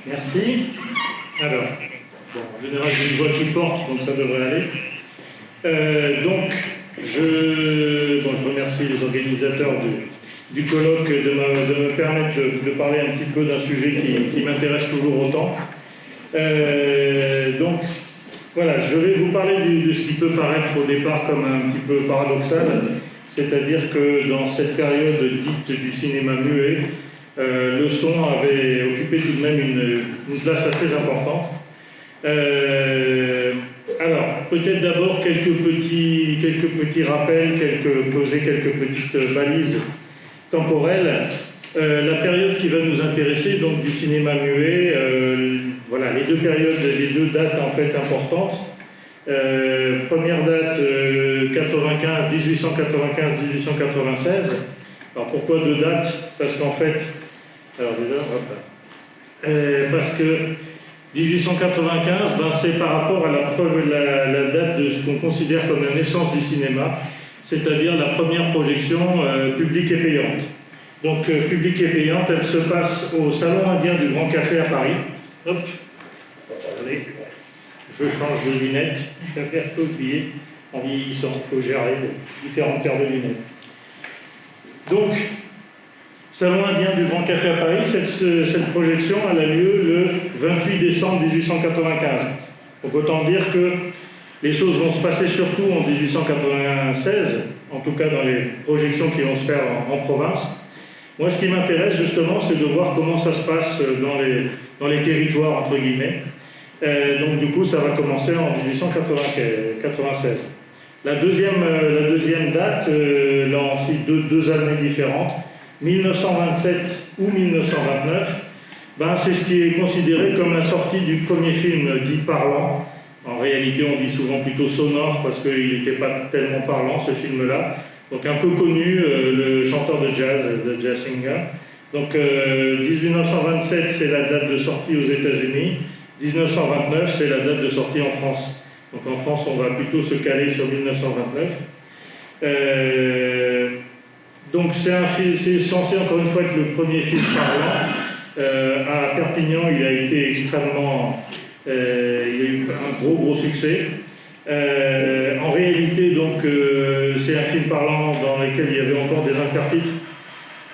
Merci. Alors, bon, en général, j'ai une voix qui porte, donc ça devrait aller. Je remercie les organisateurs du colloque de me permettre de parler un petit peu d'un sujet qui m'intéresse toujours autant. Donc, voilà, je vais vous parler de ce qui peut paraître au départ comme un petit peu paradoxal, c'est-à-dire que dans cette période dite du cinéma muet, le son avait occupé tout de même une place assez importante. Alors, peut-être d'abord quelques petits rappels, poser quelques petites balises temporelles. La période qui va nous intéresser, donc du cinéma muet, voilà, les deux dates en fait importantes. Première date, 1895-1896. Alors pourquoi deux dates? Parce qu'en fait, alors déjà, parce que 1895, c'est par rapport à la date de ce qu'on considère comme la naissance du cinéma, c'est-à-dire la première projection publique et payante. Donc, publique et payante, elle se passe au Salon Indien du Grand Café à Paris. Hop, attendez, je change de lunettes, je vais faire oublier en vieillissant, il faut gérer différentes paires de lunettes. Donc, Salon Indien du Grand Café à Paris, cette projection elle a lieu le 28 décembre 1895. Donc autant dire que les choses vont se passer surtout en 1896, en tout cas dans les projections qui vont se faire en province. Moi, ce qui m'intéresse justement, c'est de voir comment ça se passe dans les territoires, entre guillemets. Donc du coup, ça va commencer en 1896. La deuxième date, là aussi deux années différentes, 1927 ou 1929, c'est ce qui est considéré comme la sortie du premier film dit parlant. En réalité, on dit souvent plutôt sonore parce qu'il n'était pas tellement parlant, ce film-là. Donc un peu connu, le chanteur de jazz singer. Donc 1927, c'est la date de sortie aux États-Unis. 1929, c'est la date de sortie en France. Donc en France, on va plutôt se caler sur 1929. Donc c'est censé encore une fois être le premier film parlant. À Perpignan, il a été extrêmement... il a eu un gros succès. En réalité, donc, c'est un film parlant dans lequel il y avait encore des intertitres.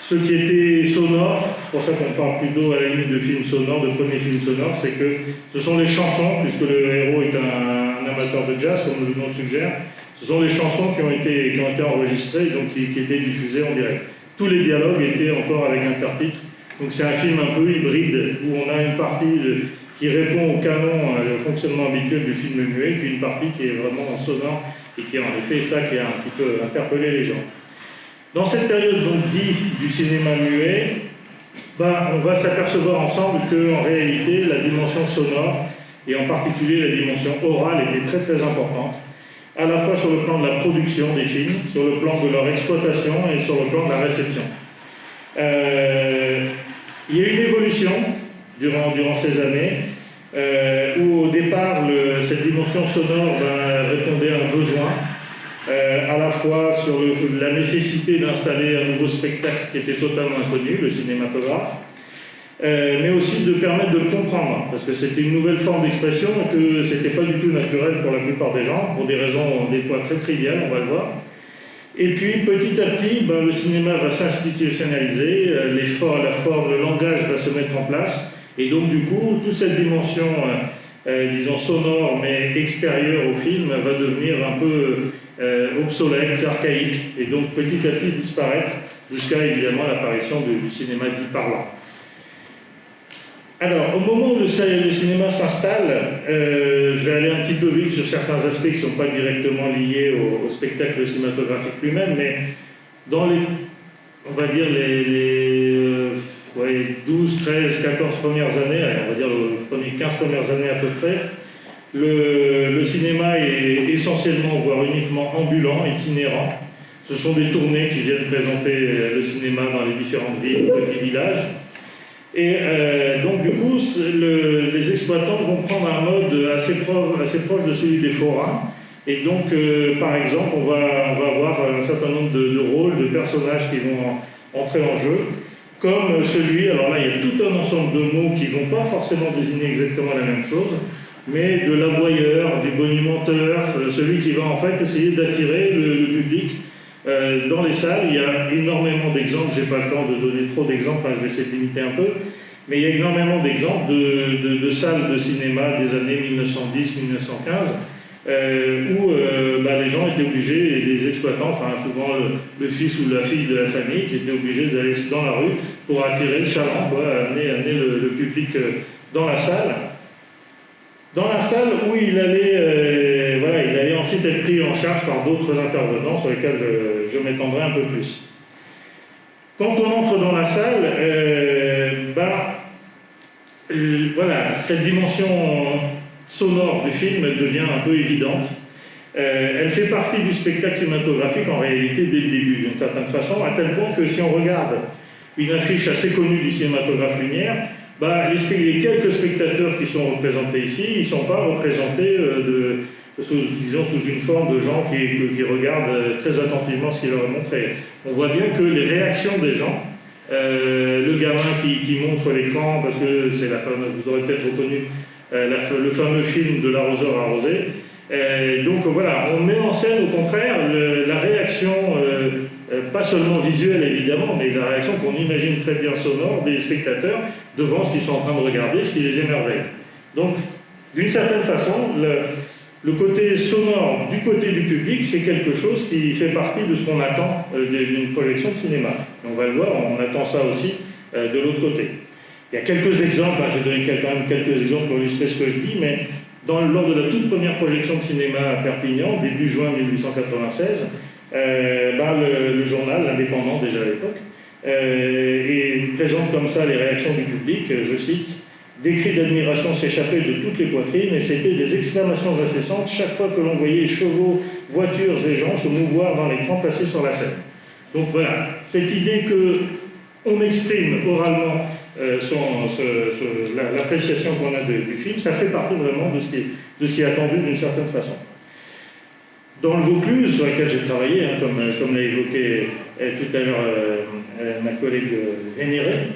Ce qui était sonore, c'est pour ça qu'on parle plutôt à la limite de films sonores, de premiers films sonores, c'est que ce sont les chansons, puisque le héros est un amateur de jazz, comme le nom le suggère. Ce sont les chansons qui ont été enregistrées, donc qui étaient diffusées en direct. Tous les dialogues étaient encore avec intertitres. Donc c'est un film un peu hybride, où on a une partie qui répond au canon, au fonctionnement habituel du film muet, puis une partie qui est vraiment en sonore, et qui est en effet ça qui a un petit peu interpellé les gens. Dans cette période donc dite du cinéma muet, on va s'apercevoir ensemble qu'en réalité, la dimension sonore, et en particulier la dimension orale, était très très importante, à la fois sur le plan de la production des films, sur le plan de leur exploitation et sur le plan de la réception. Il y a eu une évolution durant ces années, où au départ, cette dimension sonore répondait à un besoin, à la fois sur la nécessité d'installer un nouveau spectacle qui était totalement inconnu, le cinématographe, mais aussi de permettre de le comprendre, parce que c'était une nouvelle forme d'expression et que c'était pas du tout naturel pour la plupart des gens, pour des raisons des fois très triviales, on va le voir. Et puis petit à petit, le cinéma va s'institutionnaliser, le langage va se mettre en place, et donc du coup, toute cette dimension, disons sonore, mais extérieure au film, va devenir un peu obsolète, archaïque, et donc petit à petit disparaître, jusqu'à évidemment l'apparition du cinéma dit parlant. Alors, au moment où le cinéma s'installe, je vais aller un petit peu vite sur certains aspects qui ne sont pas directement liés au spectacle cinématographique lui-même, mais dans on va dire les 12, 13, 14 premières années, on va dire les 15 premières années à peu près, le cinéma est essentiellement, voire uniquement ambulant, itinérant. Ce sont des tournées qui viennent présenter le cinéma dans les différentes villes, petits villages. Et donc du coup, les exploitants vont prendre un mode assez proche de celui des forains. Et donc, par exemple, on va avoir un certain nombre de rôles, de personnages qui vont entrer en jeu, comme celui, alors là il y a tout un ensemble de mots qui ne vont pas forcément désigner exactement la même chose, mais de l'aboyeur, du bonimenteur, celui qui va en fait essayer d'attirer le public dans les salles. Il y a énormément d'exemples, je n'ai pas le temps de donner trop d'exemples, hein, je vais essayer de limiter un peu, mais il y a énormément d'exemples de salles de cinéma des années 1910-1915 où les gens étaient obligés, et les exploitants, enfin souvent le fils ou la fille de la famille, qui étaient obligés d'aller dans la rue pour attirer le chaland, amener le public dans la salle. Dans la salle où il allait ensuite être pris en charge par d'autres intervenants sur lesquels je m'étendrai un peu plus. Quand on entre dans la salle, cette dimension sonore du film devient un peu évidente. Elle fait partie du spectacle cinématographique en réalité dès le début, d'une certaine façon, à tel point que si on regarde une affiche assez connue du cinématographe Lumière, les quelques spectateurs qui sont représentés ici, ils ne sont pas représentés sous une forme de gens qui regardent très attentivement ce qu'il leur est montré. On voit bien que les réactions des gens, le gamin qui montre l'écran, parce que c'est la fameuse, vous aurez peut-être reconnu le fameux film de l'arroseur arrosé. Donc voilà, on met en scène au contraire la réaction, pas seulement visuelle évidemment, mais la réaction qu'on imagine très bien sonore des spectateurs devant ce qu'ils sont en train de regarder, ce qui les émerveille. Donc, d'une certaine façon, le côté sonore du côté du public, c'est quelque chose qui fait partie de ce qu'on attend d'une projection de cinéma. Et on va le voir, on attend ça aussi de l'autre côté. Il y a quelques exemples, je vais donner quand même quelques exemples pour illustrer ce que je dis, mais lors de la toute première projection de cinéma à Perpignan, début juin 1896, le journal, l'Indépendant déjà à l'époque, et présente comme ça les réactions du public, je cite, « Des cris d'admiration s'échappaient de toutes les poitrines et c'était des exclamations incessantes chaque fois que l'on voyait chevaux, voitures et gens se mouvoir dans l'écran placé sur la scène. » Donc voilà, cette idée qu'on exprime oralement l'appréciation qu'on a du film, ça fait partie vraiment de ce qui est attendu d'une certaine façon. Dans le Vaucluse, sur lequel j'ai travaillé, comme l'a évoqué tout à l'heure ma collègue Vénérée,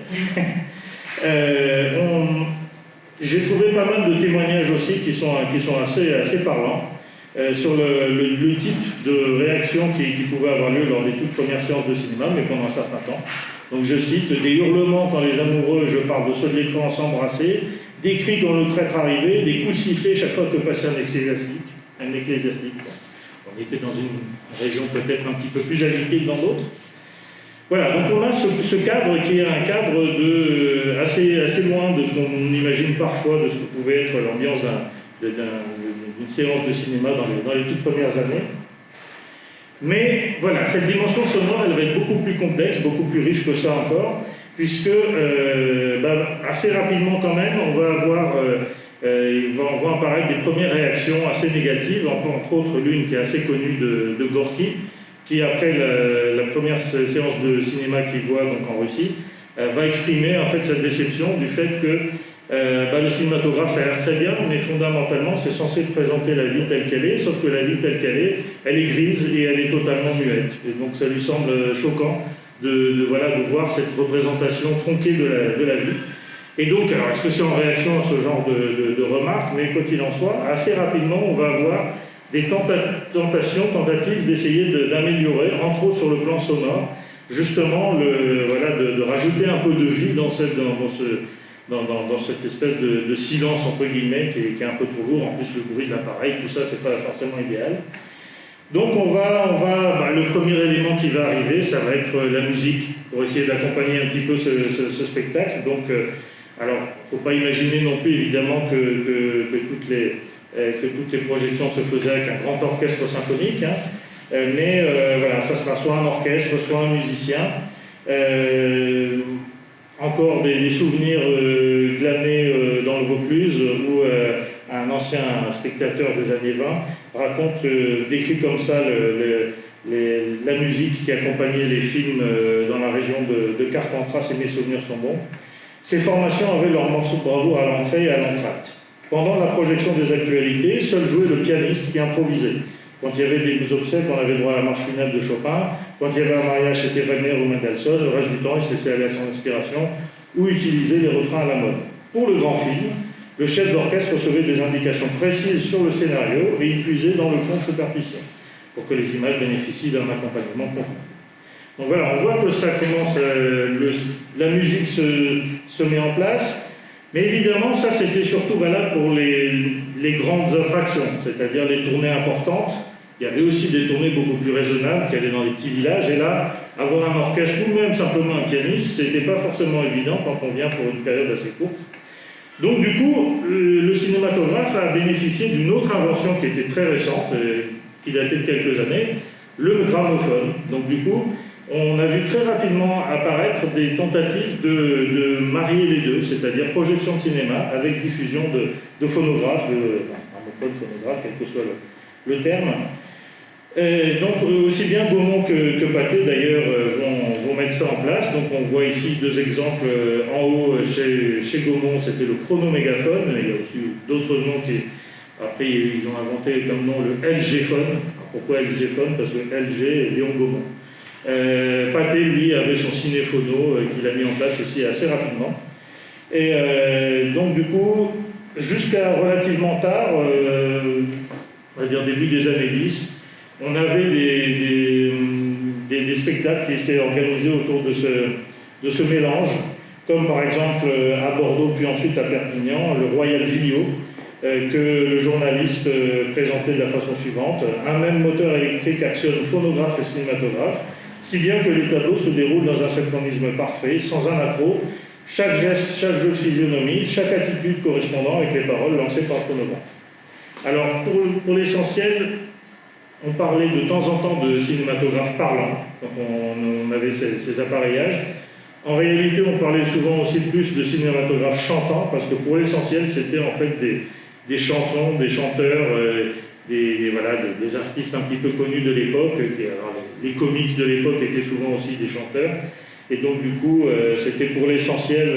j'ai trouvé pas mal de témoignages aussi qui sont assez parlants sur le type de réaction qui pouvait avoir lieu lors des toutes premières séances de cinéma, mais pendant un certain temps. Donc je cite, des hurlements quand les amoureux, je parle de ceux de l'écran, s'embrassaient, des cris quand le traître arrivait, des coups de sifflet chaque fois que passait un ecclésiastique. On était dans une région peut-être un petit peu plus agitée que dans d'autres. Voilà, donc on a ce cadre qui est un cadre assez loin de ce qu'on imagine parfois, de ce que pouvait être l'ambiance d'une séance de cinéma dans les toutes premières années. Mais voilà, cette dimension sonore, elle va être beaucoup plus complexe, beaucoup plus riche que ça encore, puisque assez rapidement quand même, on va apparaître des premières réactions assez négatives, entre autres l'une qui est assez connue de Gorky, qui après la première séance de cinéma qu'il voit donc en Russie, va exprimer en fait cette déception du fait que le cinématographe ça a l'air très bien, mais fondamentalement c'est censé présenter la vie telle qu'elle est, sauf que la vie telle qu'elle est, elle est grise et elle est totalement muette. Et donc ça lui semble choquant de voir cette représentation tronquée de la vie. Et donc, alors est-ce que c'est en réaction à ce genre de remarques, mais quoi qu'il en soit, assez rapidement on va avoir des tentatives d'essayer d'améliorer, entre autres sur le plan sonore, justement de rajouter un peu de vie dans cette espèce de silence entre guillemets qui est un peu trop lourd. En plus le bruit de l'appareil, tout ça c'est pas forcément idéal. Donc le premier élément qui va arriver, ça va être la musique pour essayer d'accompagner un petit peu ce spectacle. Donc alors faut pas imaginer non plus évidemment que toutes les projections se faisaient avec un grand orchestre symphonique, mais ça sera soit un orchestre, soit un musicien. Encore des souvenirs glanés dans le Vaucluse où un ancien spectateur des années 20 raconte, décrit comme ça la musique qui accompagnait les films dans la région de Carpentras, si mes souvenirs sont bons. Ces formations avaient leurs morceaux de bravoure à l'entrée et à l'entracte. Pendant la projection des actualités, seul jouait le pianiste qui improvisait. Quand il y avait des obsèques, on avait droit à la marche funèbre de Chopin, Quand il y avait un mariage, c'était Wagner ou Mendelssohn. Le reste du temps, il se laissait aller à son inspiration ou utilisait les refrains à la mode. Pour le grand film, le chef d'orchestre recevait des indications précises sur le scénario et il puisait dans le fond de ses partitions pour que les images bénéficient d'un accompagnement complet. Donc voilà, on voit que ça commence, la musique se met en place, mais évidemment, ça c'était surtout valable pour les grandes attractions, c'est-à-dire les tournées importantes. Il y avait aussi des tournées beaucoup plus raisonnables qui allaient dans les petits villages, et là, avoir un orchestre ou même simplement un pianiste, c'était pas forcément évident quand on vient pour une période assez courte. Donc du coup, le cinématographe a bénéficié d'une autre invention qui était très récente, qui datait de quelques années, le gramophone. Donc du coup, on a vu très rapidement apparaître des tentatives de marier les deux, c'est-à-dire projection de cinéma avec diffusion de phonographes, gramophone, phonographe, quel que soit le terme. Donc aussi bien Gaumont que Pathé d'ailleurs vont mettre ça en place. Donc on voit ici deux exemples en haut chez Gaumont, c'était le chronomégaphone. Il y a aussi d'autres noms qui, après ils ont inventé comme nom le LG-phone. Pourquoi LG-phone? Parce que LG, Léon Gaumont. Pathé, lui, avait son cinéphono qu'il a mis en place aussi assez rapidement. Et donc du coup, jusqu'à relativement tard, on va dire début des années 10, on avait des spectacles qui étaient organisés autour de ce mélange, comme par exemple à Bordeaux, puis ensuite à Perpignan, le Royal Villot, que le journaliste présentait de la façon suivante. Un même moteur électrique actionne phonographe et cinématographe, si bien que les tableaux se déroulent dans un synchronisme parfait, sans un accroc, chaque geste, chaque jeu de physionomie, chaque attitude correspondant avec les paroles lancées par le phonographe. Alors, pour l'essentiel, on parlait de temps en temps de cinématographe parlant, donc on avait ces appareillages. En réalité, on parlait souvent aussi plus de cinématographe chantant, parce que pour l'essentiel, c'était en fait des chansons, des chanteurs, des artistes un petit peu connus de l'époque. Les comiques de l'époque étaient souvent aussi des chanteurs. Et donc, du coup, c'était pour l'essentiel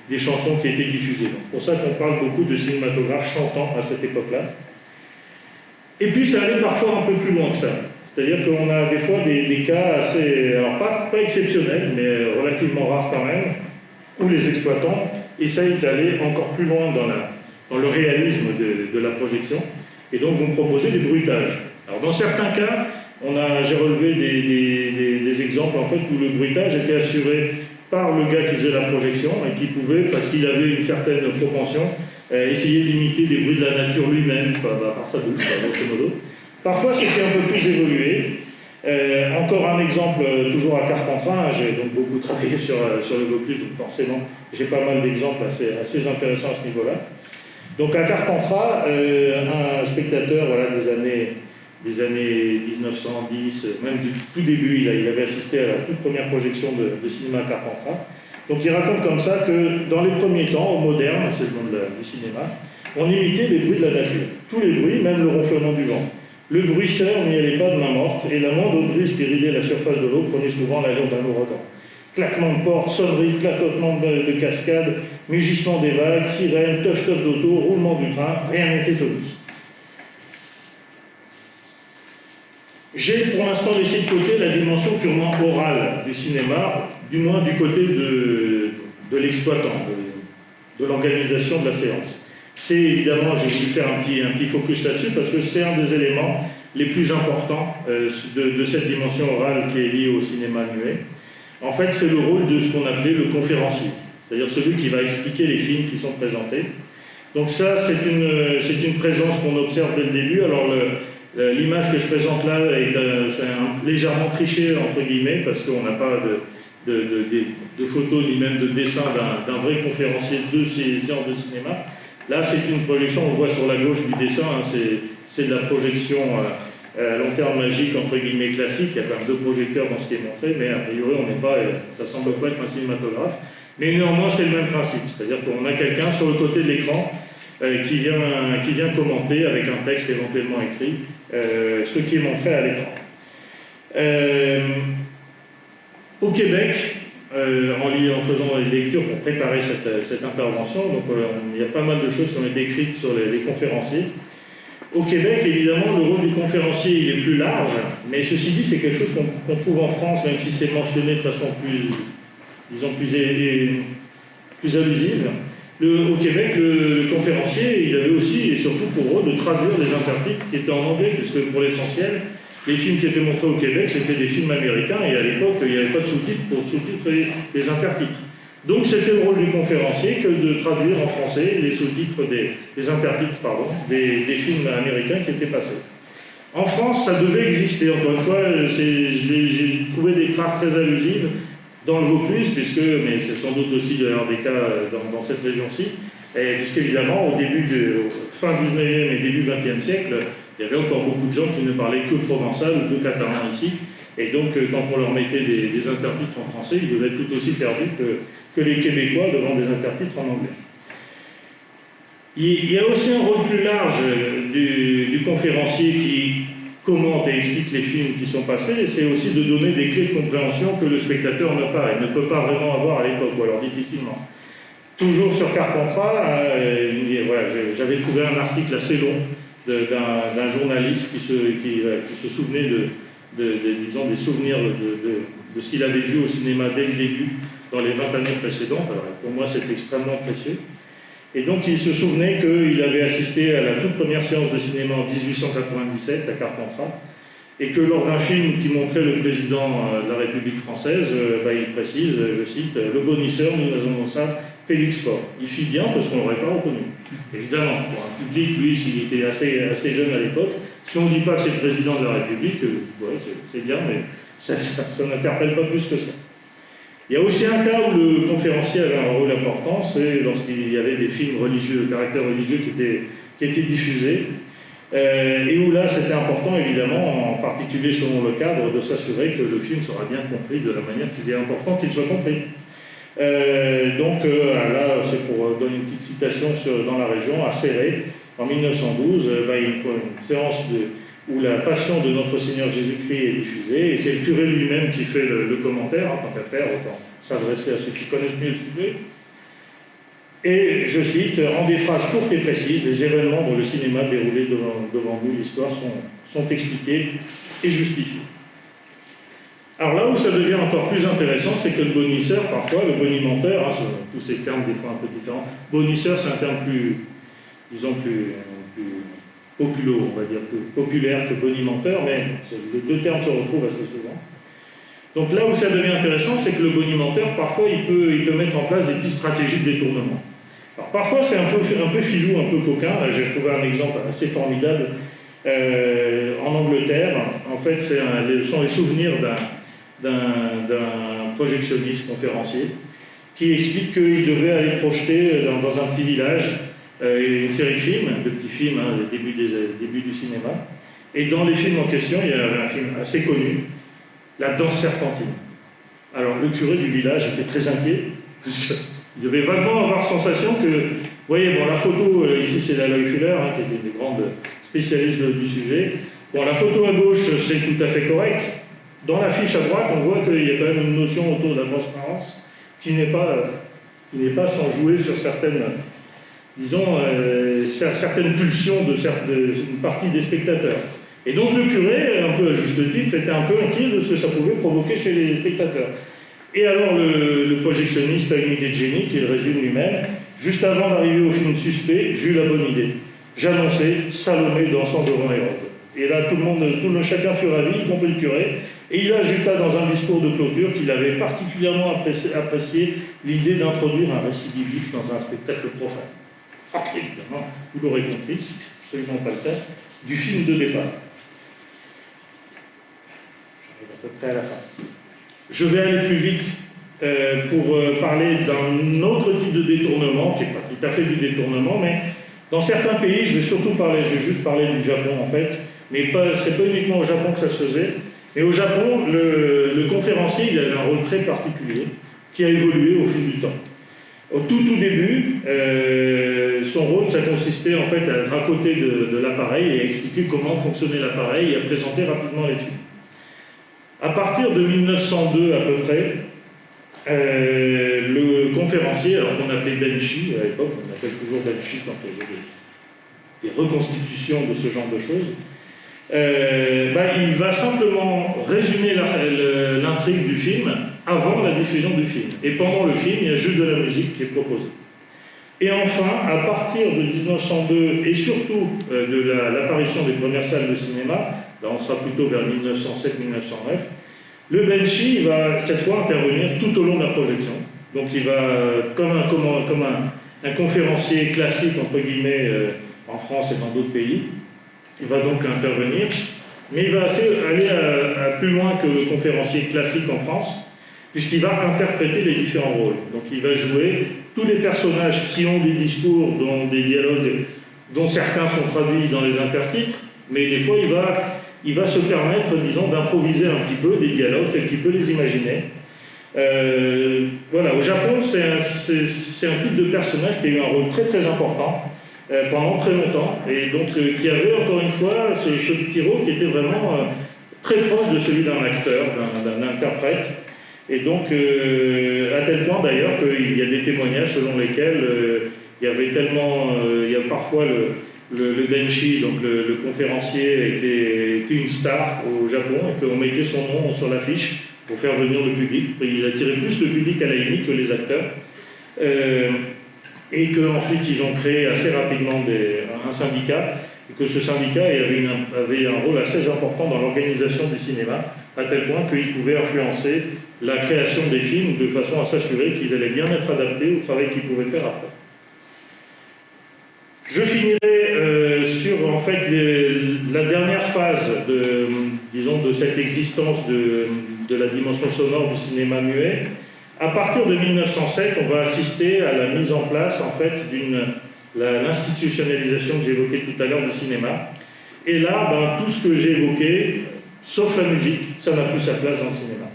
des chansons qui étaient diffusées. Donc, c'est pour ça qu'on parle beaucoup de cinématographe chantant à cette époque-là. Et puis ça allait parfois un peu plus loin que ça. C'est-à-dire qu'on a des fois des cas assez, alors pas exceptionnels, mais relativement rares quand même, où les exploitants essayent d'aller encore plus loin dans le réalisme de la projection, et donc vont proposer des bruitages. Alors dans certains cas, j'ai relevé des exemples en fait où le bruitage était assuré par le gars qui faisait la projection et qui pouvait, parce qu'il avait une certaine propension, essayer d'imiter des bruits de la nature lui-même, par sa bouche, grosso modo. Parfois, c'était un peu plus évolué. Encore un exemple, toujours à Carpentras, j'ai donc beaucoup travaillé sur le Vaucluse, donc forcément, j'ai pas mal d'exemples assez intéressants à ce niveau-là. Donc à Carpentras, un spectateur des années 1910, même du tout début, il avait assisté à la toute première projection de cinéma à Carpentras. Donc il raconte comme ça que dans les premiers temps, au moderne, c'est le nom du cinéma, on imitait les bruits de la nature. Tous les bruits, même le ronflement du vent. Le bruisseur n'y allait pas de main morte, et la moindre brise qui ridait la surface de l'eau prenait souvent l'allure d'un ouragan. Claquement de porte, sonnerie, clacotement de cascade, mugissement des vagues, sirènes, teuf-teuf d'auto, roulement du train, rien n'était omis. J'ai pour l'instant laissé de côté la dimension purement orale du cinéma, du moins du côté de l'exploitant, de l'organisation de la séance. C'est évidemment, j'ai voulu faire un petit focus là-dessus parce que c'est un des éléments les plus importants de cette dimension orale qui est liée au cinéma muet. En fait, c'est le rôle de ce qu'on appelait le conférencier, c'est-à-dire celui qui va expliquer les films qui sont présentés. Donc ça, c'est une présence qu'on observe dès le début. Alors l'image que je présente là c'est légèrement triché entre guillemets parce qu'on n'a pas de photos ni même de dessin d'un vrai conférencier de ces séances de cinéma. Là, c'est une projection, on voit sur la gauche du dessin, hein, c'est de la projection à long terme magique, entre guillemets classique. Il y a quand même deux projecteurs dans ce qui est montré, mais a priori, on n'est pas, ça semble pas être un cinématographe. Mais néanmoins, c'est le même principe, c'est-à-dire qu'on a quelqu'un sur le côté de l'écran qui vient commenter avec un texte éventuellement écrit ce qui est montré à l'écran. Au Québec, en faisant des lectures pour préparer cette intervention, donc il y a pas mal de choses qui ont été écrites sur les conférenciers. Au Québec, évidemment, le rôle du conférencier il est plus large, mais ceci dit, c'est quelque chose qu'on trouve en France, même si c'est mentionné de façon plus, disons, plus allusive. Au Québec, le conférencier, il avait aussi et surtout pour rôle de traduire des intertitres qui étaient en anglais, puisque pour l'essentiel, les films qui étaient montrés au Québec, c'était des films américains, et à l'époque, il n'y avait pas de sous-titres pour sous-titrer les intertitres. Donc c'était le rôle du conférencier que de traduire en français les sous-titres, les intertitres, pardon, des films américains qui étaient passés. En France, ça devait exister, encore une fois, j'ai trouvé des traces très allusives dans le Vaucluse, mais c'est sans doute aussi d'ailleurs des cas dans cette région-ci, puisqu'évidemment, fin 19e et début 20e siècle, il y avait encore beaucoup de gens qui ne parlaient que provençal ou que catalan ici, et donc quand on leur mettait des intertitres en français, ils devaient être tout aussi perdus que les Québécois devant des intertitres en anglais. Il y a aussi un rôle plus large du conférencier qui commente et explique les films qui sont passés, c'est aussi de donner des clés de compréhension que le spectateur n'a pas et ne peut pas vraiment avoir à l'époque, ou alors difficilement. Toujours sur Carpentras, voilà, j'avais trouvé un article assez long d'un journaliste qui se souvenait disons, des souvenirs de ce qu'il avait vu au cinéma dès le début, dans les 20 années précédentes. Alors, pour moi, c'est extrêmement précieux. Et donc, il se souvenait qu'il avait assisté à la toute première séance de cinéma en 1897 à Carpentras, et que lors d'un film qui montrait le président de la République française, il précise, je cite, « Le bonisseur, nous avons ça, Félix Faure ». Il fit bien parce qu'on ne l'aurait pas reconnu. Évidemment, pour un public, lui, s'il était assez jeune à l'époque, si on ne dit pas que c'est le président de la République, ouais, c'est bien, mais ça n'interpelle pas plus que ça. Il y a aussi un cas où le conférencier avait un rôle important, c'est lorsqu'il y avait des films religieux, de caractère religieux qui étaient diffusés, et où là c'était important évidemment, en particulier selon le cadre, de s'assurer que le film sera bien compris de la manière qu'il est important qu'il soit compris. Là, c'est pour donner une petite citation dans la région, à Céré, en 1912, il y a une séance où la passion de notre Seigneur Jésus-Christ est diffusée, et c'est le curé lui-même qui fait le commentaire, en tant qu'à faire, autant s'adresser à ceux qui connaissent mieux le sujet. Et, je cite, « En des phrases courtes et précises, les événements dans le cinéma déroulés devant nous, l'histoire sont expliqués et justifiés. » Alors là où ça devient encore plus intéressant, c'est que le bonisseur, parfois, le bonimenteur, tous ces termes des fois un peu différents, bonisseur c'est un terme plus populo, on va dire, plus populaire que bonimenteur, mais les deux termes se retrouvent assez souvent. Donc là où ça devient intéressant, c'est que le bonimenteur, parfois, il peut mettre en place des petites stratégies de détournement. Alors parfois, c'est un peu filou, un peu coquin. J'ai trouvé un exemple assez formidable en Angleterre. En fait, ce sont les souvenirs d'un projectionniste conférencier qui explique qu'il devait aller projeter dans un petit village une série de films, de petits films, les débuts du cinéma. Et dans les films en question, il y avait un film assez connu, La danse serpentine. Alors le curé du village était très inquiet, parce qu'il devait vaguement avoir sensation que, vous voyez, bon, la photo, ici c'est Aloy Fuller, qui était une des grandes spécialistes du sujet. Bon, la photo à gauche, c'est tout à fait correct. Dans la fiche à droite, on voit qu'il y a quand même une notion autour de la transparence qui n'est pas sans jouer sur certaines, disons, certaines pulsions d'une partie des spectateurs. Et donc le curé, un peu à juste titre, était un peu inquiet de ce que ça pouvait provoquer chez les spectateurs. Et alors le projectionniste a une idée de génie qu'il résume lui-même. Juste avant d'arriver au film suspect, j'ai eu la bonne idée. J'annonçais Salomé dansant devant Hérode. Et là, chacun fut ravi, y compris le curé. Et il ajouta dans un discours de clôture qu'il avait particulièrement apprécié l'idée d'introduire un récit biblique dans un spectacle profane. Évidemment, vous l'aurez compris, c'est absolument pas le cas, du film de départ. J'arrive à peu près à la fin. Je vais aller plus vite pour parler d'un autre type de détournement, qui n'est pas tout à fait du détournement, mais dans certains pays, je vais juste parler du Japon en fait, mais c'est pas uniquement au Japon que ça se faisait, mais au Japon, le conférencier, il avait un rôle très particulier, qui a évolué au fil du temps. Au tout début, son rôle, ça consistait en fait à être à côté de l'appareil et à expliquer comment fonctionnait l'appareil et à présenter rapidement les films. À partir de 1902 à peu près, le conférencier, alors qu'on appelait Benshi à l'époque, on appelle toujours Benshi quand il y a des reconstitutions de ce genre de choses, il va simplement résumer l'intrigue du film avant la diffusion du film. Et pendant le film, il y a juste de la musique qui est proposée. Et enfin, à partir de 1902 et surtout de l'apparition des premières salles de cinéma, là on sera plutôt vers 1907-1909, le Benchy va cette fois intervenir tout au long de la projection. Donc il va, comme un conférencier classique, entre guillemets, en France et dans d'autres pays, il va donc intervenir, mais il va aller à plus loin que le conférencier classique en France, puisqu'il va interpréter les différents rôles. Donc il va jouer tous les personnages qui ont des discours, dont des dialogues, dont certains sont traduits dans les intertitres, mais des fois il va se permettre, disons, d'improviser un petit peu des dialogues tels qu'il peut les imaginer. Voilà, au Japon, c'est un type de personnage qui a eu un rôle très très important pendant très longtemps, et donc qui avait encore une fois ce petit rôle qui était vraiment très proche de celui d'un acteur, d'un interprète. Et donc, à tel point d'ailleurs qu'il y a des témoignages selon lesquels il y a parfois le Denshi, donc le conférencier, était une star au Japon, et qu'on mettait son nom sur l'affiche pour faire venir le public. Il attirait plus le public à la limite que les acteurs. Et qu'ensuite ils ont créé assez rapidement un syndicat, et que ce syndicat avait un rôle assez important dans l'organisation du cinéma, à tel point qu'il pouvait influencer la création des films de façon à s'assurer qu'ils allaient bien être adaptés au travail qu'ils pouvaient faire après. Je finirai sur en fait la dernière phase de cette existence de la dimension sonore du cinéma muet. À partir de 1907, on va assister à la mise en place en fait l'institutionnalisation que j'évoquais tout à l'heure du cinéma. Et là, tout ce que j'ai évoqué, sauf la musique, ça n'a plus sa place dans le cinéma.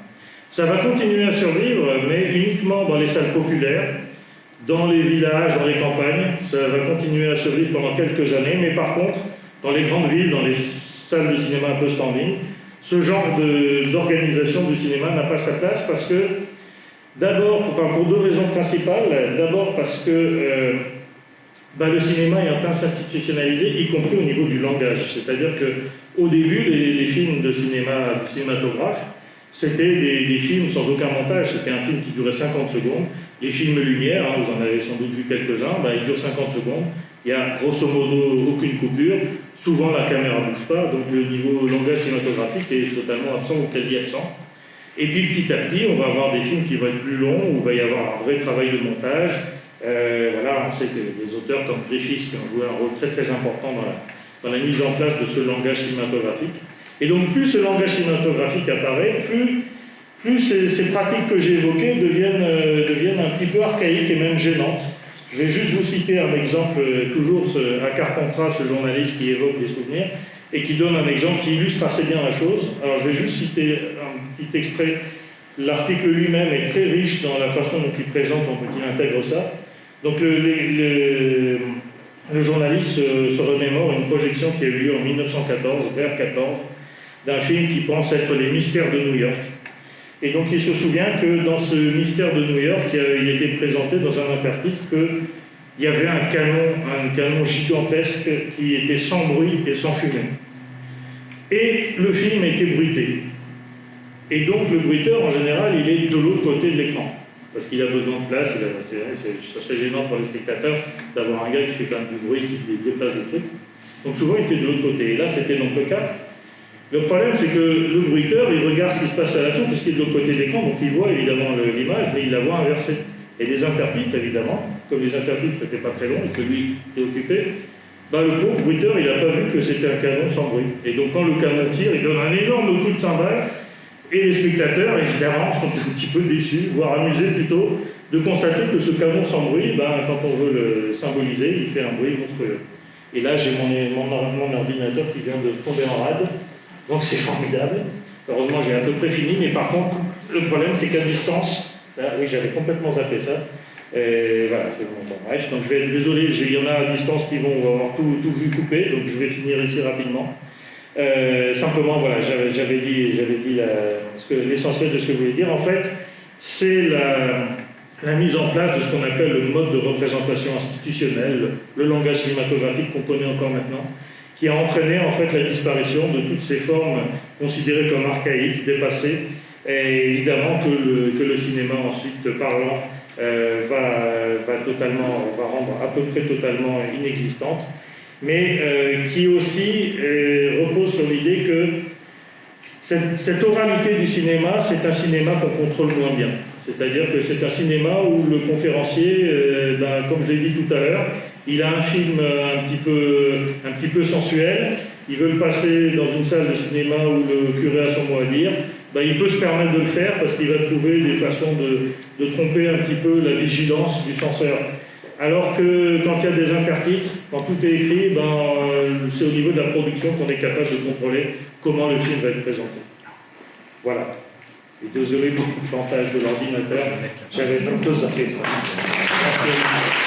Ça va continuer à survivre, mais uniquement dans les salles populaires, dans les villages, dans les campagnes. Ça va continuer à survivre pendant quelques années, mais par contre, dans les grandes villes, dans les salles de cinéma un peu standing, ce genre d'organisation du cinéma n'a pas sa place parce que, pour deux raisons principales. D'abord parce que le cinéma est en train de s'institutionnaliser, y compris au niveau du langage. C'est-à-dire qu'au début, les films du cinématographe, c'était des films sans aucun montage. C'était un film qui durait 50 secondes. Les films Lumière, vous en avez sans doute vu quelques-uns, ils durent 50 secondes. Il n'y a grosso modo aucune coupure. Souvent, la caméra ne bouge pas, donc le niveau langage cinématographique est totalement absent ou quasi absent. Et puis petit à petit, on va avoir des films qui vont être plus longs, où il va y avoir un vrai travail de montage. On sait que des auteurs comme Griffiths qui ont joué un rôle très très important dans la mise en place de ce langage cinématographique. Et donc plus ce langage cinématographique apparaît, plus ces pratiques que j'ai évoquées deviennent un petit peu archaïques et même gênantes. Je vais juste vous citer un exemple, toujours à Carpentras, ce journaliste qui évoque des souvenirs, et qui donne un exemple qui illustre assez bien la chose. Alors je vais juste citer un petit extrait. L'article lui-même est très riche dans la façon dont il présente, donc il intègre ça. Donc le journaliste se remémore une projection qui a eu lieu en 1914, vers 14, d'un film qui pense être Les Mystères de New York. Et donc il se souvient que dans ce Mystère de New York, il était présenté dans un intertitre qu'il y avait un canon gigantesque qui était sans bruit et sans fumée. Et le film était bruité. Et donc le bruiteur, en général, il est de l'autre côté de l'écran. Parce qu'il a besoin de place, ça serait gênant pour les spectateurs d'avoir un gars qui fait quand même du bruit, qui déplace le truc. Donc souvent il était de l'autre côté. Et là, c'était donc le cas. Le problème, c'est que le bruiteur, il regarde ce qui se passe à l'action, puisqu'il est de l'autre côté de l'écran, donc il voit évidemment l'image, mais il la voit inversée. Et les intertitres, évidemment, comme les intertitres n'étaient pas très longs et que lui était occupé, le pauvre bruiteur, il n'a pas vu que c'était un canon sans bruit. Et donc quand le canon tire, il donne un énorme coup de cymbale, et les spectateurs, évidemment, sont un petit peu déçus, voire amusés plutôt, de constater que ce canon sans bruit, quand on veut le symboliser, il fait un bruit monstrueux. Et là, j'ai mon ordinateur qui vient de tomber en rade. Donc c'est formidable. Heureusement, j'ai à peu près fini, mais par contre, le problème, c'est qu'à distance, oui, j'avais complètement zappé ça. Voilà, c'est bon. Bref, donc je vais être désolé, il y en a à distance qui vont avoir tout vu coupé, donc je vais finir ici rapidement. Simplement, voilà, j'avais dit l'essentiel de ce que je voulais dire. En fait, c'est la mise en place de ce qu'on appelle le mode de représentation institutionnelle, le langage cinématographique qu'on connaît encore maintenant, qui a entraîné en fait la disparition de toutes ces formes considérées comme archaïques, dépassées, et évidemment que le cinéma ensuite parlant va rendre à peu près totalement inexistante, mais qui aussi repose sur l'idée que cette oralité du cinéma, c'est un cinéma qu'on contrôle moins bien. C'est-à-dire que c'est un cinéma où le conférencier, comme je l'ai dit tout à l'heure, il a un film un petit peu sensuel, il veut le passer dans une salle de cinéma où le curé a son mot à dire, il peut se permettre de le faire parce qu'il va trouver des façons de tromper un petit peu la vigilance du censeur. Alors que quand il y a des intertitres, quand tout est écrit, c'est au niveau de la production qu'on est capable de contrôler comment le film va être présenté. Voilà. Et désolé pour le plantage de l'ordinateur, j'avais pas besoin de ça.